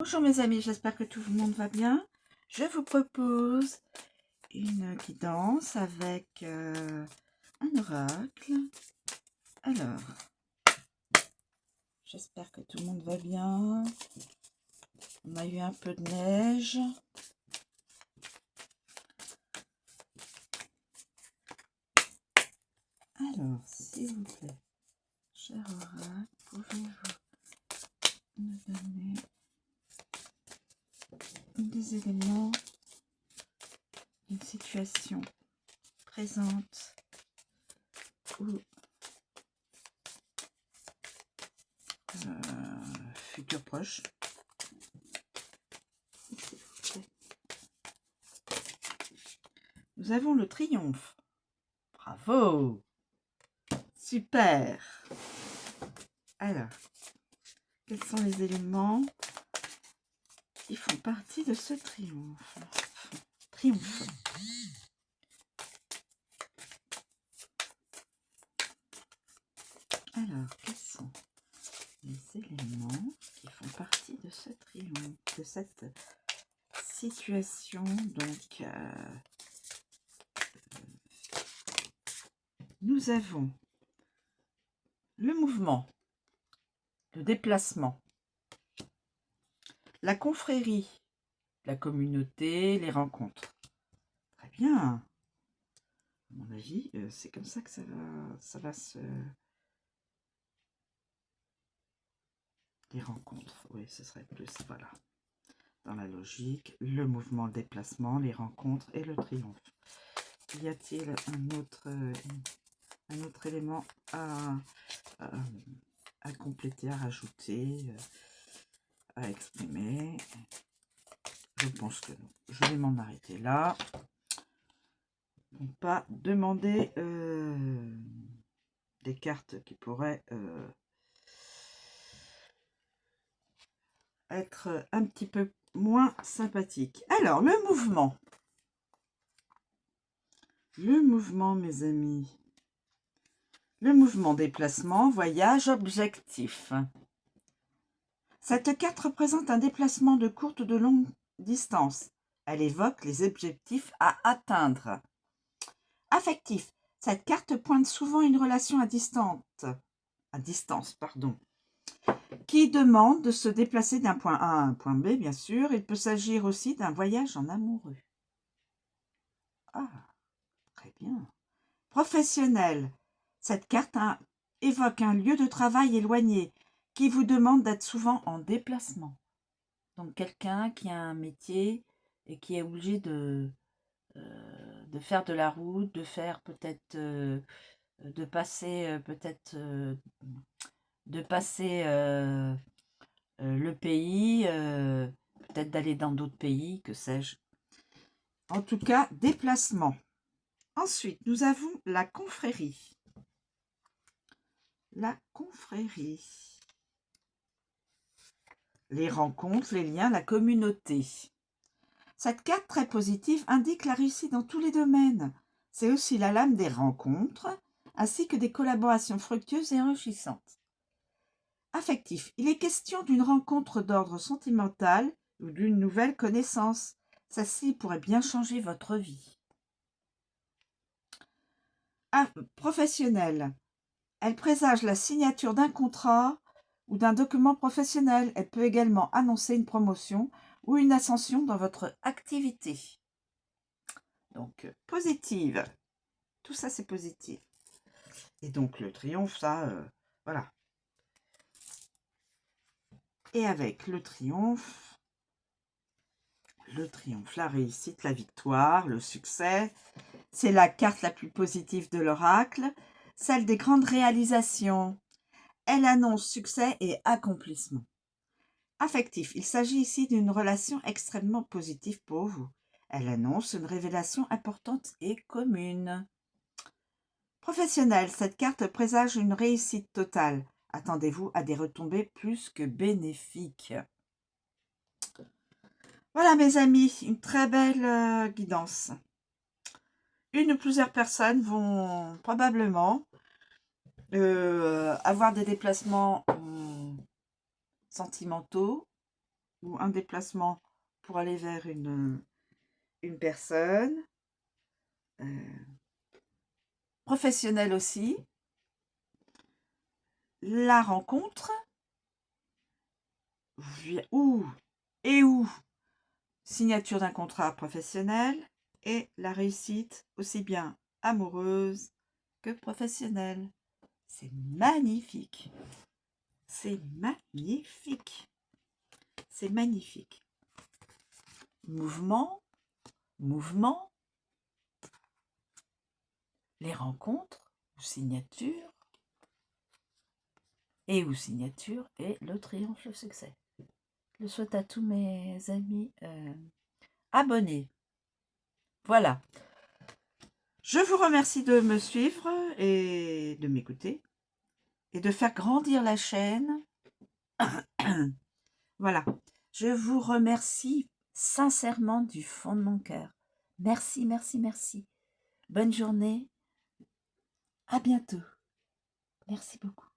Bonjour mes amis, j'espère que tout le monde va bien. Je vous propose une guidance avec un oracle. Alors, j'espère que tout le monde va bien. On a eu un peu de neige. Alors, s'il vous plaît, cher oracle, pouvez-vous nous donner des éléments d'une situation présente ou futur proche, s'il vous plaît. Nous avons le triomphe. Bravo! Super! Alors, quels sont les éléments qui font partie de ce triomphe? Triomphe. Alors, quels sont les éléments qui font partie de ce triomphe, de cette situation? Donc, nous avons le mouvement, le déplacement, la confrérie, la communauté, les rencontres. Très bien. À mon avis, c'est comme ça que ça va se... Les rencontres, oui, ce serait plus, voilà. Dans la logique, le mouvement, le déplacement, les rencontres et le triomphe. Y a-t-il un autre élément à compléter, à rajouter, à exprimer? Je pense que non. Je vais m'en arrêter là. Donc, pas demander des cartes qui pourraient être un petit peu moins sympathiques. Alors, le mouvement. Le mouvement, mes amis. Le mouvement, déplacement, voyage, objectif. Cette carte représente un déplacement de courte ou de longue distance. Elle évoque les objectifs à atteindre. Affectif. Cette carte pointe souvent une relation à distance, qui demande de se déplacer d'un point A à un point B, bien sûr. Il peut s'agir aussi d'un voyage en amoureux. Ah, très bien. Professionnel. Cette carte évoque un lieu de travail éloigné qui vous demande d'être souvent en déplacement. Donc, quelqu'un qui a un métier et qui est obligé de faire de la route, de faire peut-être, de passer peut-être, de passer le pays, peut-être d'aller dans d'autres pays, que sais-je. En tout cas, déplacement. Ensuite, nous avons la confrérie. La confrérie. Les rencontres, les liens, la communauté. Cette carte très positive indique la réussite dans tous les domaines. C'est aussi la lame des rencontres, ainsi que des collaborations fructueuses et enrichissantes. Affectif. Il est question d'une rencontre d'ordre sentimental ou d'une nouvelle connaissance. Celle-ci pourrait bien changer votre vie. Professionnel. Elle présage la signature d'un contrat ou d'un document professionnel. Elle peut également annoncer une promotion ou une ascension dans votre activité. Donc, positive. Tout ça, c'est positif. Et donc, le triomphe, ça, voilà. Et avec le triomphe, la réussite, la victoire, le succès, c'est la carte la plus positive de l'oracle, celle des grandes réalisations. Elle annonce succès et accomplissement. Affectif, il s'agit ici d'une relation extrêmement positive pour vous. Elle annonce une révélation importante et commune. Professionnel, cette carte présage une réussite totale. Attendez-vous à des retombées plus que bénéfiques. Voilà mes amis, une très belle guidance. Une ou plusieurs personnes vont probablement avoir des déplacements sentimentaux, ou un déplacement pour aller vers une personne. Professionnel aussi. La rencontre. Où signature d'un contrat professionnel. Et la réussite, aussi bien amoureuse que professionnelle. C'est magnifique. C'est magnifique. C'est magnifique. Mouvement, mouvement, les rencontres ou signatures, et le triomphe, le succès. Je le souhaite à tous mes amis abonnés. Voilà. Je vous remercie de me suivre et de m'écouter et de faire grandir la chaîne. Voilà. Je vous remercie sincèrement du fond de mon cœur. Merci, merci, merci. Bonne journée. À bientôt. Merci beaucoup.